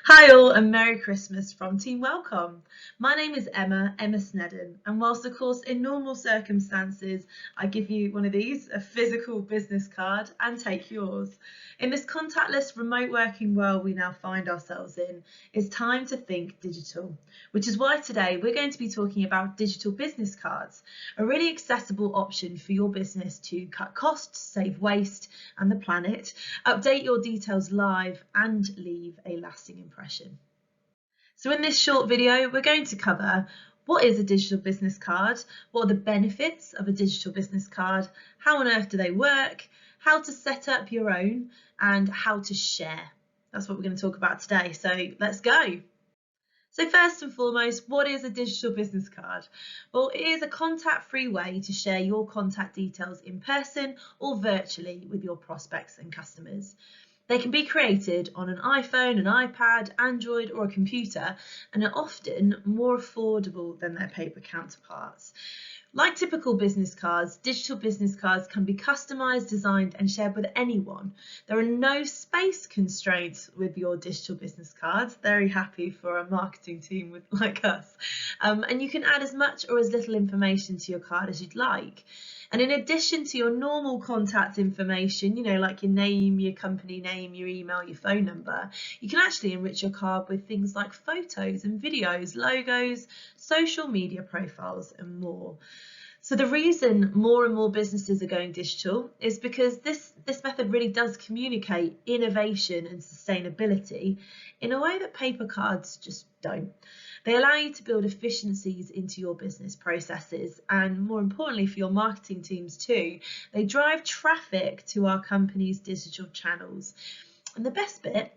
Hi all and Merry Christmas from Team Welcomm. My name is Emma Sneddon, and whilst of course in normal circumstances I give you one of these, a physical business card, and take yours. In this contactless remote working world we now find ourselves in, it's time to think digital, which is why today we're going to be talking about digital business cards, a really accessible option for your business to cut costs, save waste and the planet, update your details live and leave a lasting impression. So in this short video, we're going to cover what is a digital business card, what are the benefits of a digital business card, how on earth do they work, how to set up your own, and how to share. That's what we're going to talk about today. So let's go. So first and foremost, what is a digital business card? Well, it is a contact-free way to share your contact details in person or virtually with your prospects and customers. They can be created on an iPhone, an iPad, Android or a computer, and are often more affordable than their paper counterparts. Like typical business cards, digital business cards can be customised, designed and shared with anyone. There are no space constraints with your digital business cards. Very happy for a marketing team like us. And you can add as much or as little information to your card as you'd like. And in addition to your normal contact information, like your name, your company name, your email, your phone number, you can actually enrich your card with things like photos and videos, logos, social media profiles and more. So the reason more and more businesses are going digital is because this method really does communicate innovation and sustainability in a way that paper cards just don't. They allow you to build efficiencies into your business processes, and more importantly for your marketing teams too, they drive traffic to our company's digital channels. And the best bit,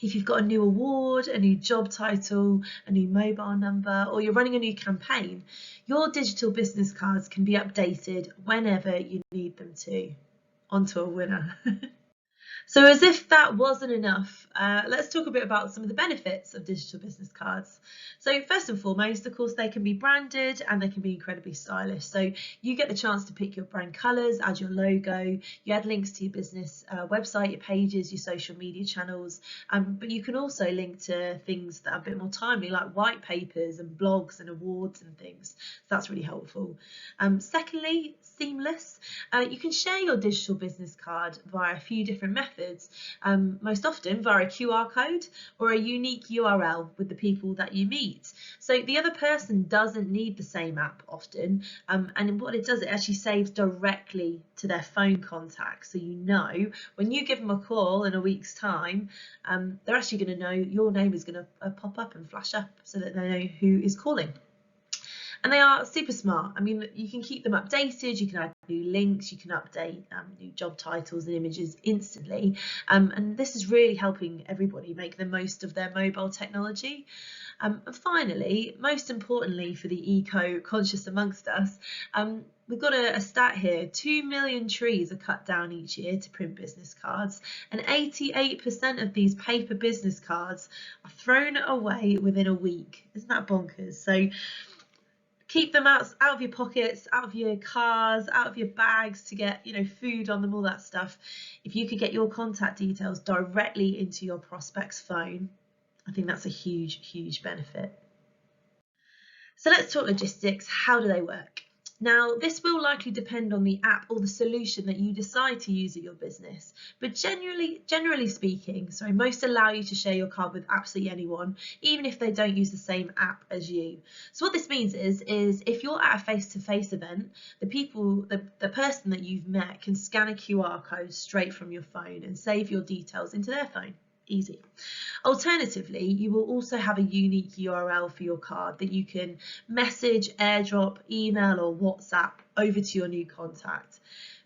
if you've got a new award, a new job title, a new mobile number, or you're running a new campaign, your digital business cards can be updated whenever you need them to. On to a winner. So as if that wasn't enough, let's talk a bit about some of the benefits of digital business cards. So first and foremost, of course, they can be branded and they can be incredibly stylish. So you get the chance to pick your brand colours, add your logo, you add links to your business website, your pages, your social media channels, but you can also link to things that are a bit more timely, like white papers and blogs and awards and things. So that's really helpful. Secondly, seamless. You can share your digital business card via a few different methods, most often via a QR code or a unique URL with the people that you meet. So the other person doesn't need the same app often, and what it does, it actually saves directly to their phone contacts. So when you give them a call in a week's time, they're actually going to know your name is going to pop up and flash up so that they know who is calling. And they are super smart. I mean, you can keep them updated, you can add new links, you can update new job titles and images instantly. And this is really helping everybody make the most of their mobile technology. And finally, most importantly for the eco-conscious amongst us, we've got a stat here. 2 million trees are cut down each year to print business cards, and 88% of these paper business cards are thrown away within a week. Isn't that bonkers? So keep them out of your pockets, out of your cars, out of your bags to get, food on them, all that stuff. If you could get your contact details directly into your prospect's phone, I think that's a huge, huge benefit. So let's talk logistics. How do they work? Now, this will likely depend on the app or the solution that you decide to use at your business, but generally speaking, most allow you to share your card with absolutely anyone, even if they don't use the same app as you. So what this means is if you're at a face-to-face event, the person that you've met can scan a QR code straight from your phone and save your details into their phone. Easy. Alternatively, you will also have a unique URL for your card that you can message, airdrop, email or WhatsApp over to your new contact.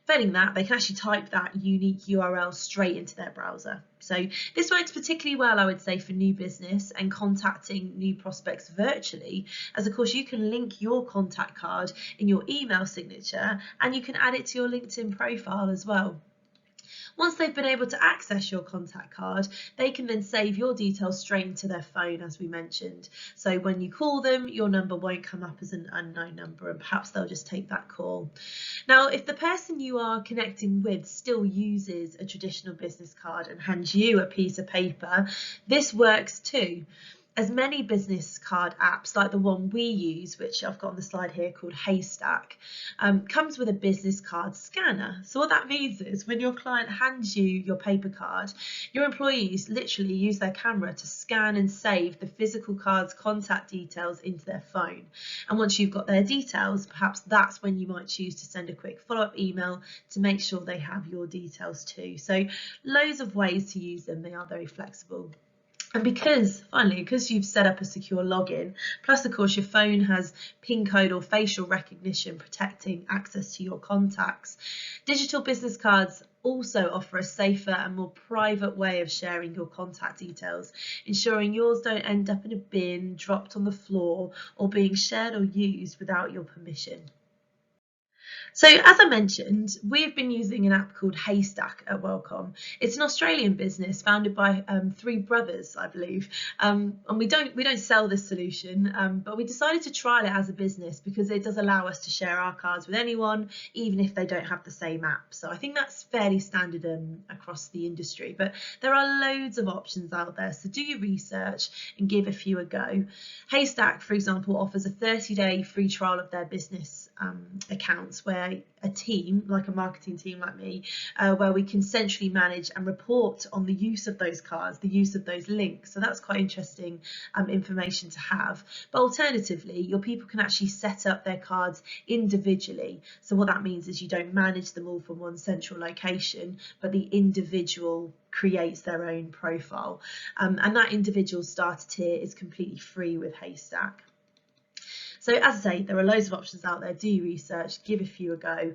Failing that, they can actually type that unique URL straight into their browser. So this works particularly well, I would say, for new business and contacting new prospects virtually, as of course you can link your contact card in your email signature and you can add it to your LinkedIn profile as well. Once they've been able to access your contact card, they can then save your details straight into their phone, as we mentioned. So when you call them, your number won't come up as an unknown number, and perhaps they'll just take that call. Now, if the person you are connecting with still uses a traditional business card and hands you a piece of paper, this works too. As many business card apps like the one we use, which I've got on the slide here called Haystack, comes with a business card scanner. So what that means is when your client hands you your paper card, your employees literally use their camera to scan and save the physical card's contact details into their phone. And once you've got their details, perhaps that's when you might choose to send a quick follow-up email to make sure they have your details too. So loads of ways to use them. They are very flexible. And because you've set up a secure login, plus of course your phone has PIN code or facial recognition protecting access to your contacts, digital business cards also offer a safer and more private way of sharing your contact details, ensuring yours don't end up in a bin, dropped on the floor, or being shared or used without your permission. So as I mentioned, we've been using an app called Haystack at Welcomm. It's an Australian business founded by three brothers, I believe. And we don't sell this solution, but we decided to trial it as a business because it does allow us to share our cards with anyone, even if they don't have the same app. So I think that's fairly standard across the industry, but there are loads of options out there. So do your research and give a few a go. Haystack, for example, offers a 30-day free trial of their business accounts where a team, like a marketing team like me, where we can centrally manage and report on the use of those cards, the use of those links. So that's quite interesting information to have. But alternatively, your people can actually set up their cards individually. So what that means is you don't manage them all from one central location, but the individual creates their own profile. And that individual starter tier is completely free with Haystack. So as I say, there are loads of options out there. Do your research, give a few a go.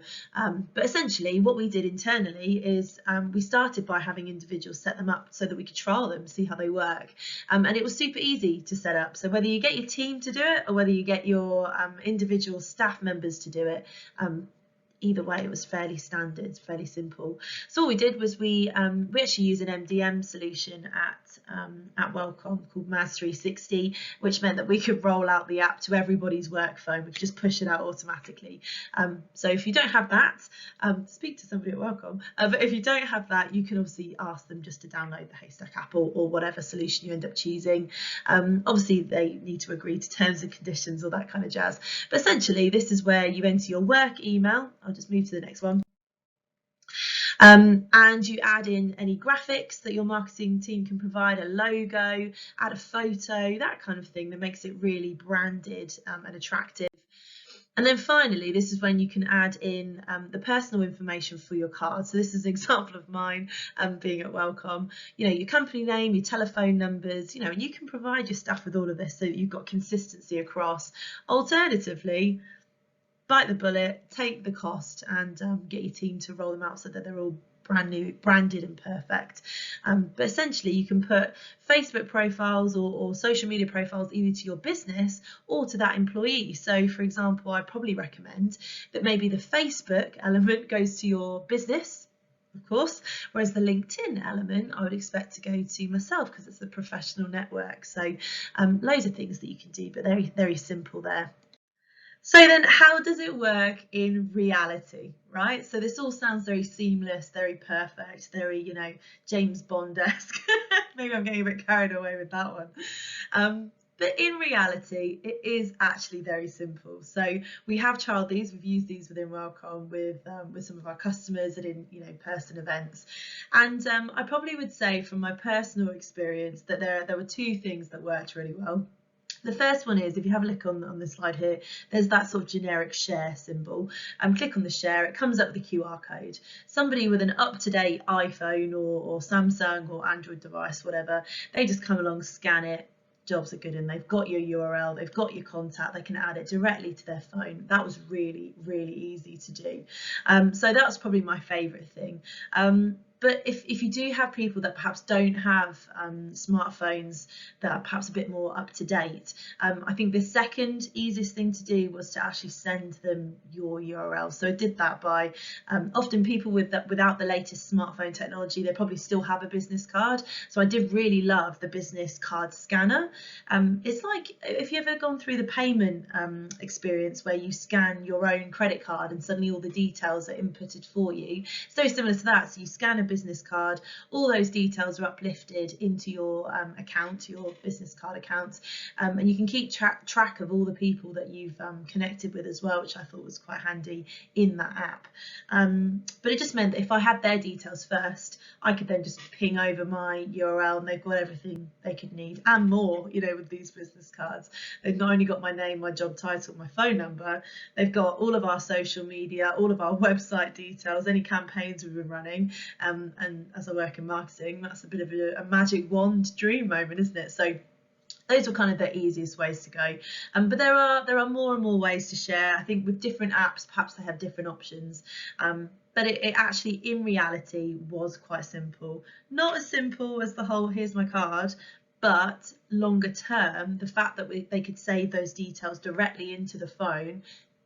But essentially what we did internally is we started by having individuals set them up so that we could trial them, see how they work. And it was super easy to set up. So whether you get your team to do it or whether you get your individual staff members to do it, either way, it was fairly standard, fairly simple. So all we did was we actually use an MDM solution at Welcomm called Maz 360, which meant that we could roll out the app to everybody's work phone. We could just push it out automatically. So if you don't have that, speak to somebody at Welcomm. But if you don't have that, you can obviously ask them just to download the Haystack app or whatever solution you end up choosing. Obviously, they need to agree to terms and conditions, all that kind of jazz. But essentially, this is where you enter your work email. I'll just move to the next one. And you add in any graphics that your marketing team can provide, a logo, add a photo, that kind of thing that makes it really branded and attractive. And then finally, this is when you can add in the personal information for your card. So this is an example of mine being at Welcomm. You know, your company name, your telephone numbers, you know, and you can provide your staff with all of this so that you've got consistency across. Alternatively, bite the bullet, take the cost, and get your team to roll them out so that they're all brand new, branded and perfect. But essentially you can put Facebook profiles or social media profiles either to your business or to that employee. So for example, I probably recommend that maybe the Facebook element goes to your business, of course, whereas the LinkedIn element I would expect to go to myself because it's a professional network. So loads of things that you can do, but very, very simple there. So then how does it work in reality, right? So this all sounds very seamless, very perfect, very, you know, James Bond-esque. Maybe I'm getting a bit carried away with that one. But in reality, it is actually very simple. So we have trialled these, we've used these within Welcomm with some of our customers and in, you know, person events. And I probably would say from my personal experience that there were two things that worked really well. The first one is, if you have a look on the slide here, there's that sort of generic share symbol. Click on the share, it comes up with a QR code. Somebody with an up-to-date iPhone or Samsung or Android device, whatever, they just come along, scan it, jobs are good, and they've got your URL, they've got your contact, they can add it directly to their phone. That was really, really easy to do. So that's probably my favourite thing. But if you do have people that perhaps don't have smartphones that are perhaps a bit more up to date, I think the second easiest thing to do was to actually send them your URL. So I did that by often people without the latest smartphone technology, they probably still have a business card. So I did really love the business card scanner. It's like if you've ever gone through the payment experience where you scan your own credit card and suddenly all the details are inputted for you. It's very similar to that. So you scan a business card, all those details are uplifted into your account, your business card account, and you can keep track of all the people that you've connected with as well, which I thought was quite handy in that app. But it just meant that if I had their details first, I could then just ping over my URL and they've got everything they could need and more, you know, with these business cards. They've not only got my name, my job title, my phone number, they've got all of our social media, all of our website details, any campaigns we've been running. And as I work in marketing, that's a bit of a magic wand dream moment, isn't it? So those were kind of the easiest ways to go. But there are more and more ways to share. I think with different apps, perhaps they have different options. But it actually, in reality, was quite simple. Not as simple as the whole here's my card, but longer term, the fact that they could save those details directly into the phone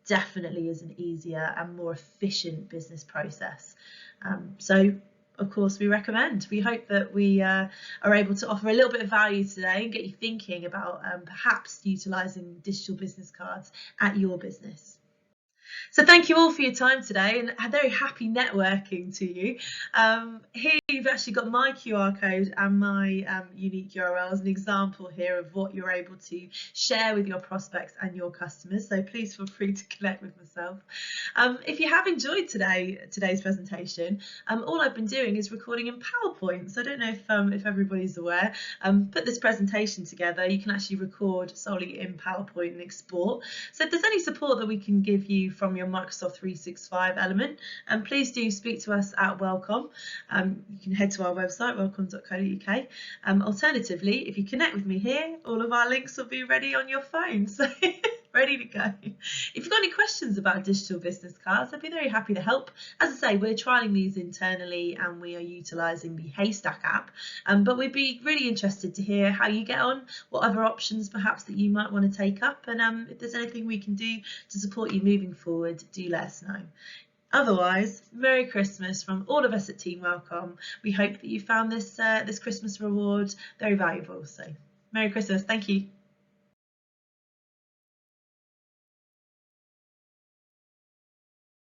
definitely is an easier and more efficient business process. So of course we recommend. We hope that we are able to offer a little bit of value today and get you thinking about perhaps utilising digital business cards at your business. So thank you all for your time today and a very happy networking to you. Here you've actually got my QR code and my unique URL as an example here of what you're able to share with your prospects and your customers. So please feel free to connect with myself. If you have enjoyed today's presentation, all I've been doing is recording in PowerPoint. So I don't know if everybody's aware. Put this presentation together, you can actually record solely in PowerPoint and export. So if there's any support that we can give you from your Microsoft 365 element, please do speak to us at Welcomm. You can head to our website, welcomm.co.uk. Alternatively, if you connect with me here, all of our links will be ready on your phone. So ready to go. If you've got any questions about digital business cards, I'd be very happy to help. As I say, we're trialling these internally and we are utilising the Haystack app, but we'd be really interested to hear how you get on, what other options perhaps that you might want to take up, and if there's anything we can do to support you moving forward, do let us know. Otherwise, Merry Christmas from all of us at Team Welcomm. We hope that you found this Christmas reward very valuable. So Merry Christmas. Thank you.